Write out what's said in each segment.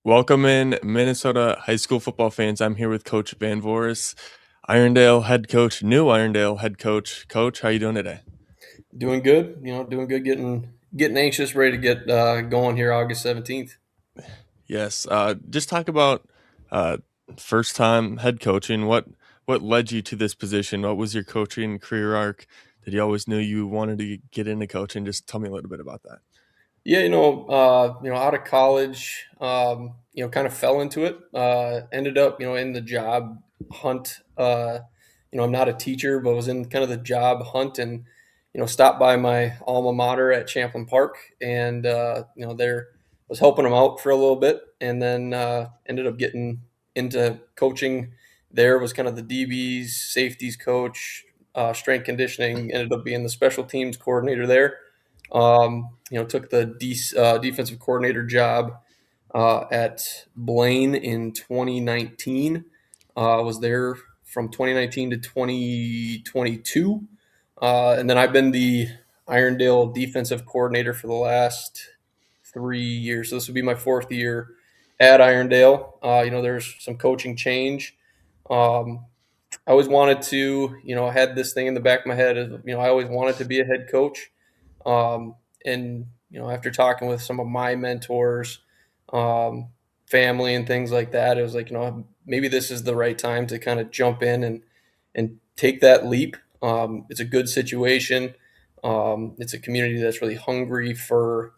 Welcome in, Minnesota high school football fans. I'm here with Coach Van Voorhis, Irondale head coach, new Irondale head coach. Coach, how you doing today? Doing good, doing good. Getting anxious, ready to get going here August 17th. Yes, just talk about uh, first time head coaching. What led you to this position? What was your coaching career arc? Did you always knew you wanted to get into coaching? Just tell me a little bit about that. Yeah, out of college, kind of fell into it. Ended up, in the job hunt. I'm not a teacher, but was in kind of the job hunt, and stopped by my alma mater at Champlain Park, and there was helping them out for a little bit, and then ended up getting into coaching. There was kind of the DBs, safeties coach, strength conditioning. Ended up being the special teams coordinator there. Took the defensive coordinator job at Blaine in 2019. Was there from 2019 to 2022. And then I've been the Irondale defensive coordinator for the last 3 years. So this would be my fourth year at Irondale. There's some coaching change. Um, I always wanted to, I had this thing in the back of my head. I always wanted to be a head coach. And after talking with some of my mentors, um, family, and things like that, it was like, maybe this is the right time to kind of jump in and take that leap. It's a good situation. It's a community that's really hungry for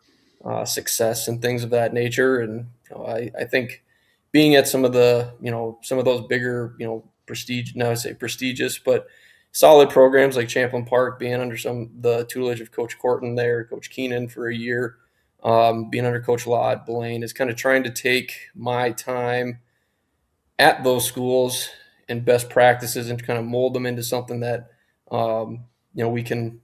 success and things of that nature. And I think being at some of those bigger, prestige, now I say prestigious, but solid programs like Champlain Park, being under the tutelage of Coach Corton there, Coach Keenan for a year, being under Coach Law at Blaine, is kind of trying to take my time at those schools and best practices and kind of mold them into something that we can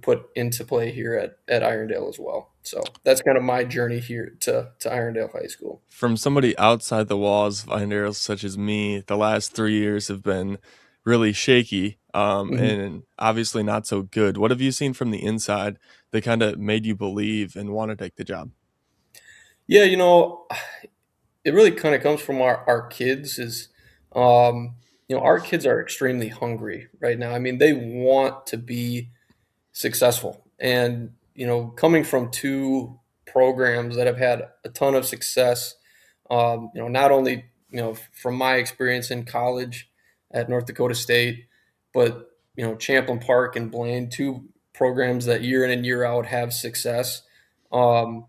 put into play here at Irondale as well. So that's kind of my journey here to Irondale High School. From somebody outside the walls of Irondale, such as me, the last 3 years have been really shaky, Mhm. and obviously not so good. What have you seen from the inside that kind of made you believe and want to take the job? Yeah, it really kind of comes from our kids. Our kids are extremely hungry right now. I mean, they want to be successful. And, coming from two programs that have had a ton of success, not only, from my experience in college at North Dakota State, but, Champlain Park and Blaine, two programs that year in and year out have success. Um,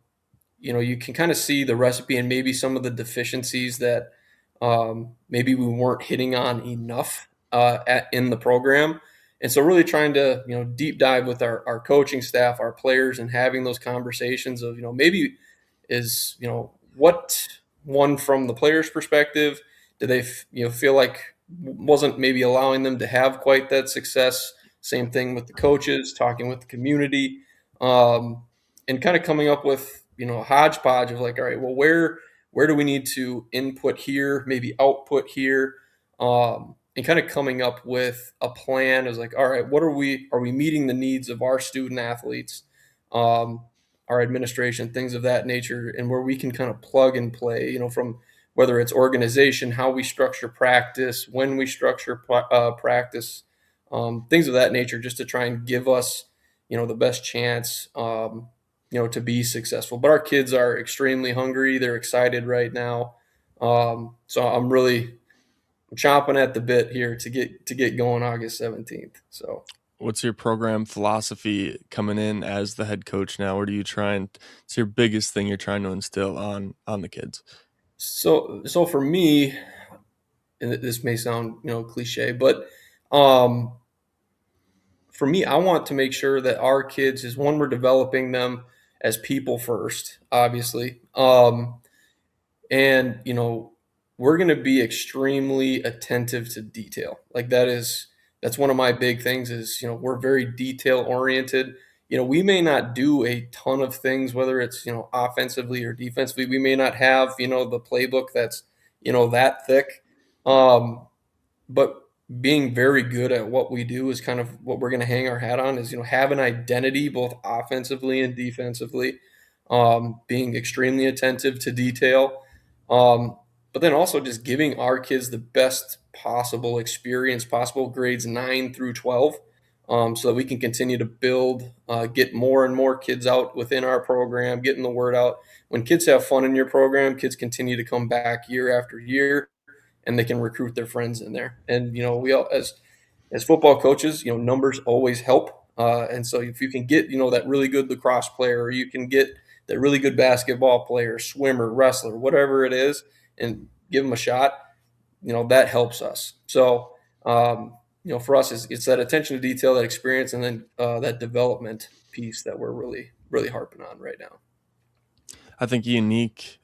you can kind of see the recipe and maybe some of the deficiencies that maybe we weren't hitting on enough in the program. And so really trying to, deep dive with our coaching staff, our players, and having those conversations of, maybe is, what one from the player's perspective, do they, feel like wasn't maybe allowing them to have quite that success? Same thing with the coaches, talking with the community, um, and kind of coming up with, a hodgepodge of like, all right, well, where do we need to input here, maybe output here, and kind of coming up with a plan is like, all right, are we meeting the needs of our student athletes, um, our administration, things of that nature, and where we can kind of plug and play, from whether it's organization, how we structure practice, when we structure practice, things of that nature, just to try and give us, the best chance, to be successful. But our kids are extremely hungry. They're excited right now. So I'm really chomping at the bit here to get going August 17th. So What's your program philosophy coming in as the head coach now? What are you trying? It's your biggest thing you're trying to instill on the kids. so for me, and this may sound cliche, but um, for me, I want to make sure that our kids is one, we're developing them as people first, obviously, and we're going to be extremely attentive to detail. Like that's one of my big things is we're very detail oriented. We may not do a ton of things, whether it's offensively or defensively. We may not have the playbook that's that thick, um, but being very good at what we do is kind of what we're going to hang our hat on, is have an identity both offensively and defensively, being extremely attentive to detail, Um, but then also just giving our kids the best possible experience possible, grades 9 through 12, so that we can continue to build, get more and more kids out within our program, getting the word out. When kids have fun in your program, kids continue to come back year after year, and they can recruit their friends in there. And we all, as football coaches, numbers always help. And so if you can get that really good lacrosse player, or you can get that really good basketball player, swimmer, wrestler, whatever it is, and give them a shot, that helps us. So for us, it's that attention to detail, that experience, and then that development piece that we're really really harping on right now. I think a unique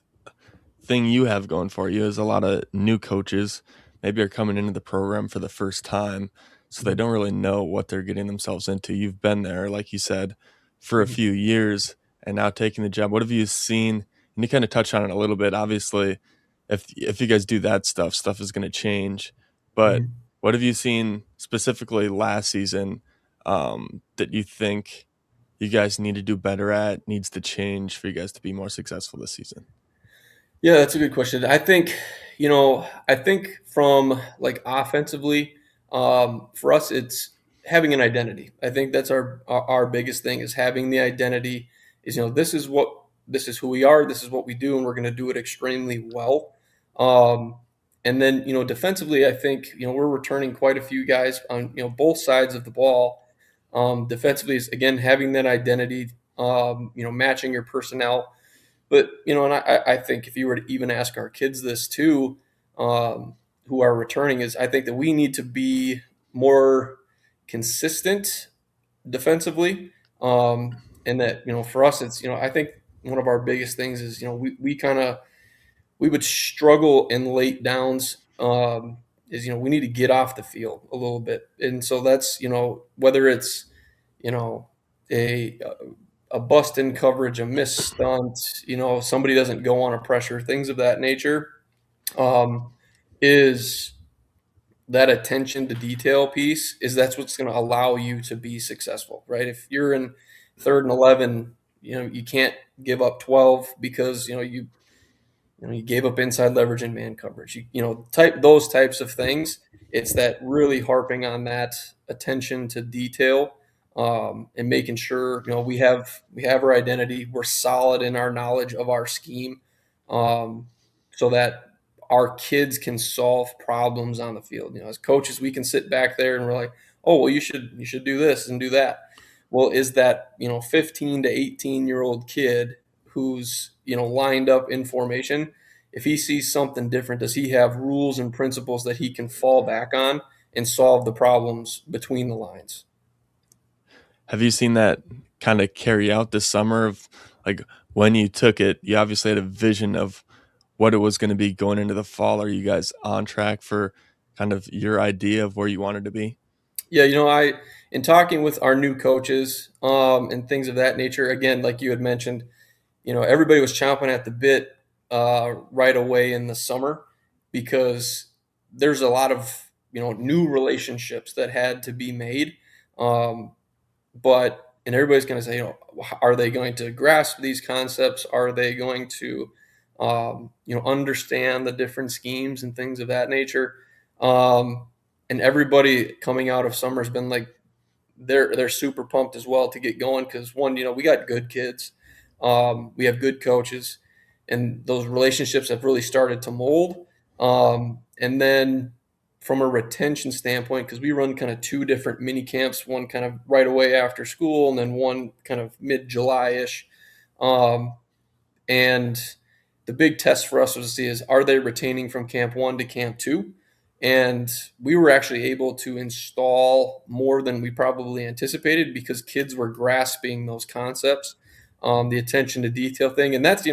thing you have going for you is a lot of new coaches maybe are coming into the program for the first time, so they Mhm. don't really know what they're getting themselves into. You've been there, like you said, for a Mhm. few years and now taking the job. What have you seen? And you kind of touched on it a little bit. Obviously, if you guys do that stuff is going to change. But Mhm. what have you seen specifically last season that you think you guys need to do better at, needs to change for you guys to be more successful this season? Yeah, that's a good question. I think from like offensively, for us, it's having an identity. I think that's our biggest thing is having the identity. Is this is who we are. This is what we do, and we're going to do it extremely well. Um, and then defensively, I think we're returning quite a few guys on both sides of the ball. Defensively is again having that identity. Matching your personnel, but and I think if you were to even ask our kids this too, um, who are returning, is I think that we need to be more consistent defensively, and that for us, it's I think one of our biggest things is we would struggle in late downs. Is we need to get off the field a little bit, and so that's whether it's you know a a bust in coverage, a missed stunt, somebody doesn't go on a pressure, things of that nature, um, is that attention to detail piece is that's what's going to allow you to be successful, right? If you're in 3rd and 11, you can't give up 12 because you gave up inside leverage and man coverage. Type those types of things. It's that really harping on that attention to detail, and making sure we have our identity. We're solid in our knowledge of our scheme, so that our kids can solve problems on the field. As coaches, we can sit back there and we're like, oh well, you should do this and do that. Well, is that 15 to 18-year-old kid who's lined up in formation, if he sees something different, does he have rules and principles that he can fall back on and solve the problems between the lines? Have you seen that kind of carry out this summer of like when you took it, you obviously had a vision of what it was going to be going into the fall. Are you guys on track for kind of your idea of where you wanted to be? Yeah, I in talking with our new coaches, and things of that nature. Again, like you had mentioned, everybody was chomping at the bit right away in the summer because there's a lot of new relationships that had to be made. Um, and everybody's going to say, are they going to grasp these concepts? Are they going to, understand the different schemes and things of that nature? Um, and everybody coming out of summer has been like, they're super pumped as well to get going because one, we got good kids, we have good coaches, and those relationships have really started to mold. And then from a retention standpoint, because we run kind of two different mini camps, one kind of right away after school, and then one kind of mid July ish. Um, and the big test for us was to see is are they retaining from camp one to camp two? And we were actually able to install more than we probably anticipated because kids were grasping those concepts, the attention to detail thing. And that's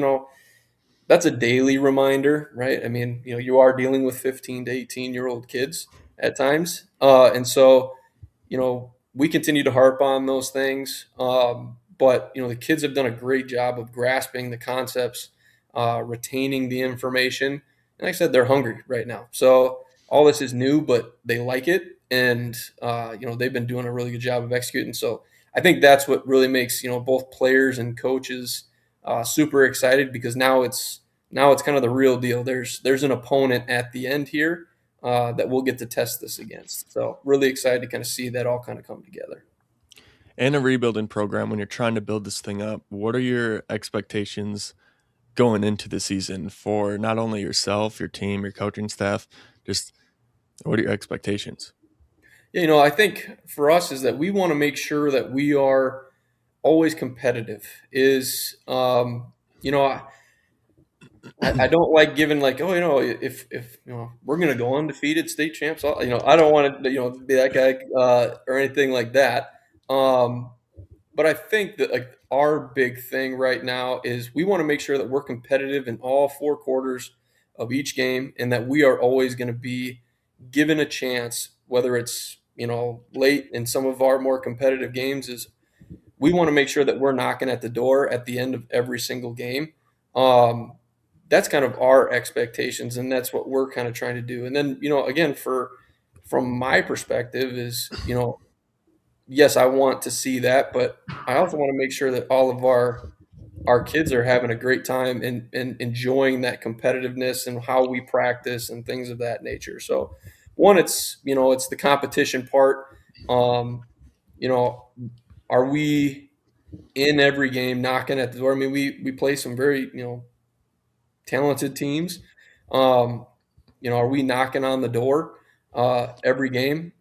a daily reminder, right? I mean, you are dealing with 15 to 18-year-old kids at times. And so we continue to harp on those things. But the kids have done a great job of grasping the concepts, retaining the information. And like I said, they're hungry right now. So all this is new, but they like it. And, they've been doing a really good job of executing. So I think that's what really makes, both players and coaches super excited because now it's kind of the real deal. There's an opponent at the end here that we'll get to test this against. So really excited to kind of see that all kind of come together. In a rebuilding program, when you're trying to build this thing up, what are your expectations going into the season for not only yourself, your team, your coaching staff? Just what are your expectations? Yeah, I think for us is that we want to make sure that we are always competitive. Is I don't like giving like, oh, if we're gonna go undefeated state champs, I don't want to be that guy or anything like that. Um, but I think that like our big thing right now is we want to make sure that we're competitive in all four quarters of each game, and that we are always going to be given a chance, whether it's late in some of our more competitive games. Is we want to make sure that we're knocking at the door at the end of every single game. Um, that's kind of our expectations, and that's what we're kind of trying to do. And then again, from my perspective is yes, I want to see that, but I also want to make sure that all of our kids are having a great time and enjoying that competitiveness and how we practice and things of that nature. So one, it's the competition part. Um, you know, are we in every game knocking at the door? I mean, we play some very talented teams. Um, are we knocking on the door every game?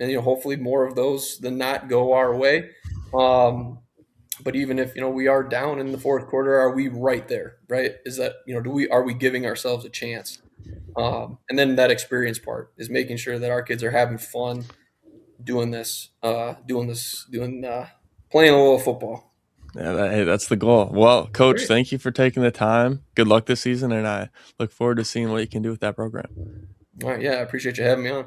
And hopefully more of those than not go our way. But even if we are down in the fourth quarter, are we right there? Right? Is that are we giving ourselves a chance? And then that experience part is making sure that our kids are having fun doing playing a little football. Yeah, hey, that's the goal. Well, coach, Great. thank you for taking the time. Good luck this season, and I look forward to seeing what you can do with that program. All right. Yeah, I appreciate you having me on.